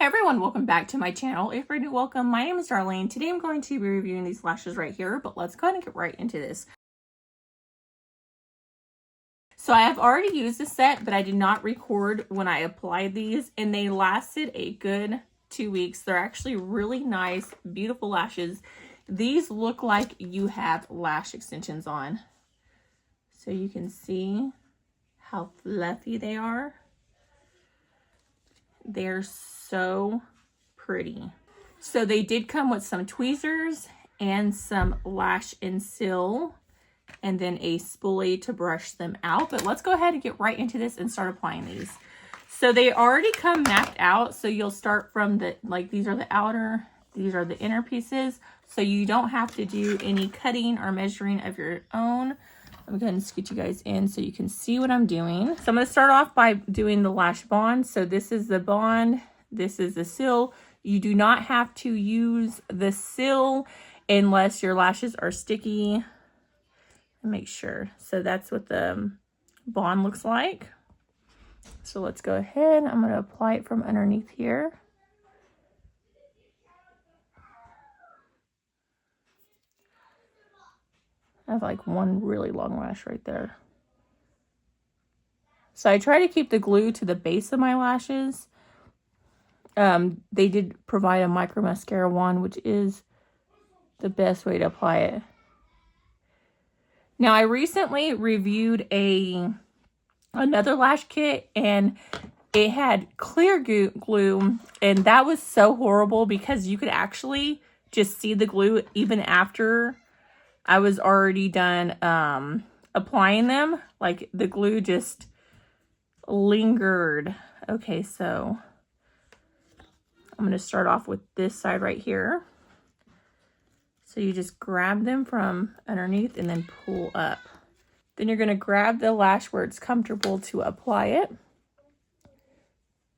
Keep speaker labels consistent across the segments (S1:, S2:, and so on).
S1: Hey everyone, welcome back to my channel. If you're new, welcome. My name is Darlene. Today I'm going to be reviewing these lashes right here, but let's go ahead and get right into this. So I have already used this set, but I did not record when I applied these, and they lasted a good 2 weeks. They're actually really nice, beautiful lashes. These look like you have lash extensions on. So you can see how fluffy they are. They're so pretty. So they did come with some tweezers and some lash and seal and then a spoolie to brush them out. But let's go ahead and get right into this and start applying these. So they already come mapped out. So you'll start from the, like, these are the outer, these are the inner pieces. So you don't have to do any cutting or measuring of your own. I'm going to scoot you guys in so you can see what I'm doing. So I'm going to start off by doing the lash bond. So this is the bond. This is the seal. You do not have to use the seal unless your lashes are sticky. Make sure. So that's what the bond looks like. So let's go ahead. I'm going to apply it from underneath here. I have like one really long lash right there. So I try to keep the glue to the base of my lashes. They did provide a micro mascara wand, which is the best way to apply it. Now I recently reviewed another lash kit, and it had clear glue, and that was so horrible because you could actually just see the glue even after I was already done applying them. Like the glue just lingered. Okay, so I'm going to start off with this side right here. So you just grab them from underneath and then pull up. Then you're going to grab the lash where it's comfortable to apply it.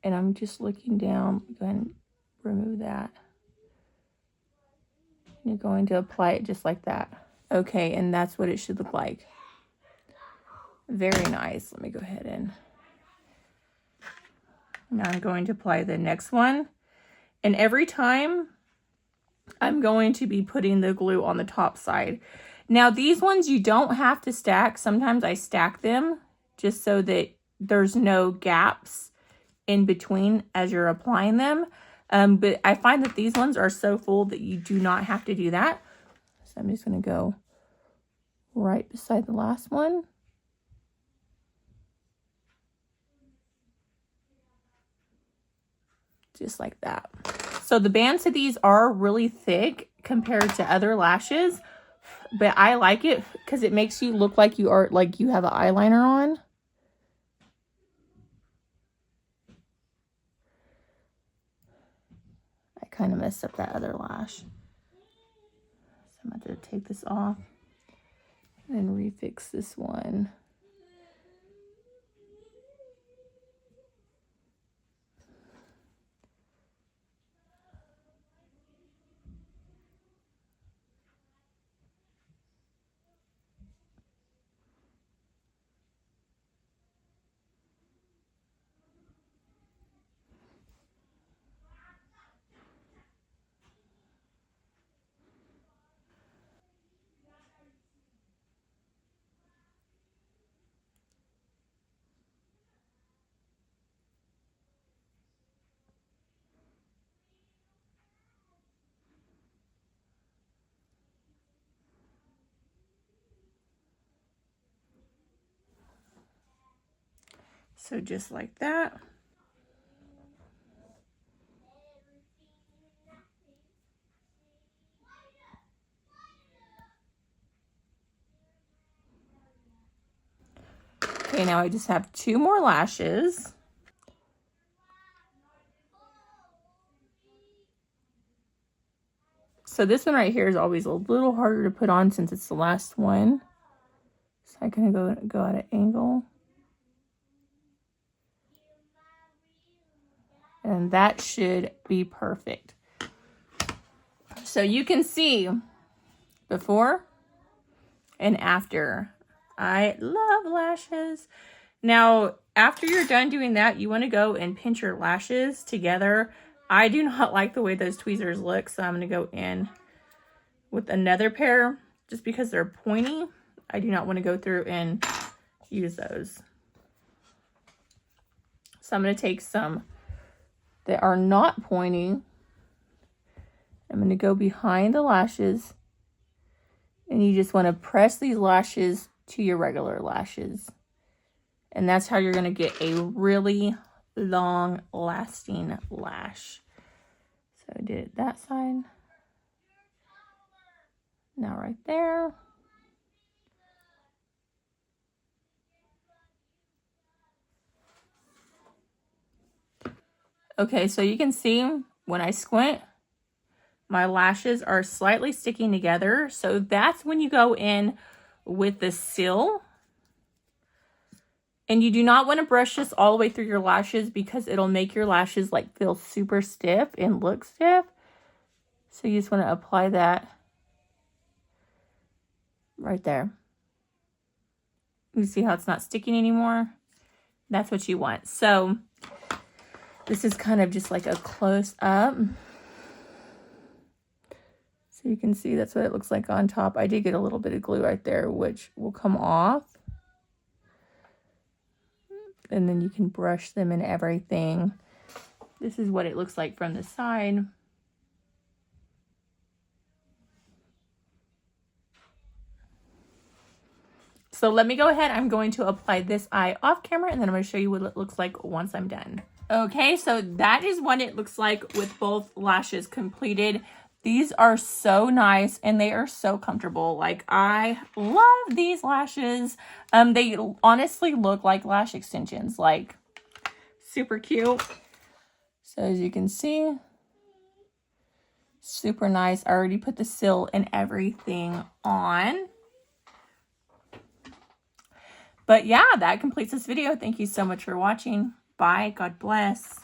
S1: And I'm just looking down. Go ahead and remove that. You're going to apply it just like that. Okay, and that's what it should look like. Very nice. Let me go ahead and... Now I'm going to apply the next one. And every time, I'm going to be putting the glue on the top side. Now, these ones you don't have to stack. Sometimes I stack them just so that there's no gaps in between as you're applying them. But I find that these ones are so full that you do not have to do that. So I'm just going to go right beside the last one. Just like that. So the bands to these are really thick compared to other lashes, but I like it because it makes you look like you are, like you have an eyeliner on. I kind of messed up that other lash. So I'm going to have to take this off and refix this one. So just like that. Okay, now I just have 2 more lashes. So this one right here is always a little harder to put on since it's the last one. So I'm gonna go at an angle. And that should be perfect. So you can see before and after. I love lashes. Now, after you're done doing that, you want to go and pinch your lashes together I do not like the way those tweezers look, so I'm going to go in with another pair just because they're pointy. I do not want to go through and use those. So I'm going to take some that are not pointy. I'm going to go behind the lashes, and you just want to press these lashes to your regular lashes. And that's how you're going to get a really long lasting lash. So I did it that side. Now right there. Okay, so you can see when I squint, my lashes are slightly sticking together. So that's when you go in with the seal. And you do not want to brush this all the way through your lashes because it'll make your lashes like feel super stiff and look stiff. So you just want to apply that right there. You see how it's not sticking anymore? That's what you want. So this is kind of just like a close up. So you can see that's what it looks like on top. I did get a little bit of glue right there, which will come off. And then you can brush them and everything. This is what it looks like from the side. So let me go ahead. I'm going to apply this eye off camera, and then I'm going to show you what it looks like once I'm done. Okay, so that is what it looks like with both lashes completed. These are so nice and they are so comfortable. Like, I love these lashes. They honestly look like lash extensions, like super cute. So as you can see, super nice. I already put the seal and everything on. But yeah, that completes this video. Thank you so much for watching. Bye. God bless.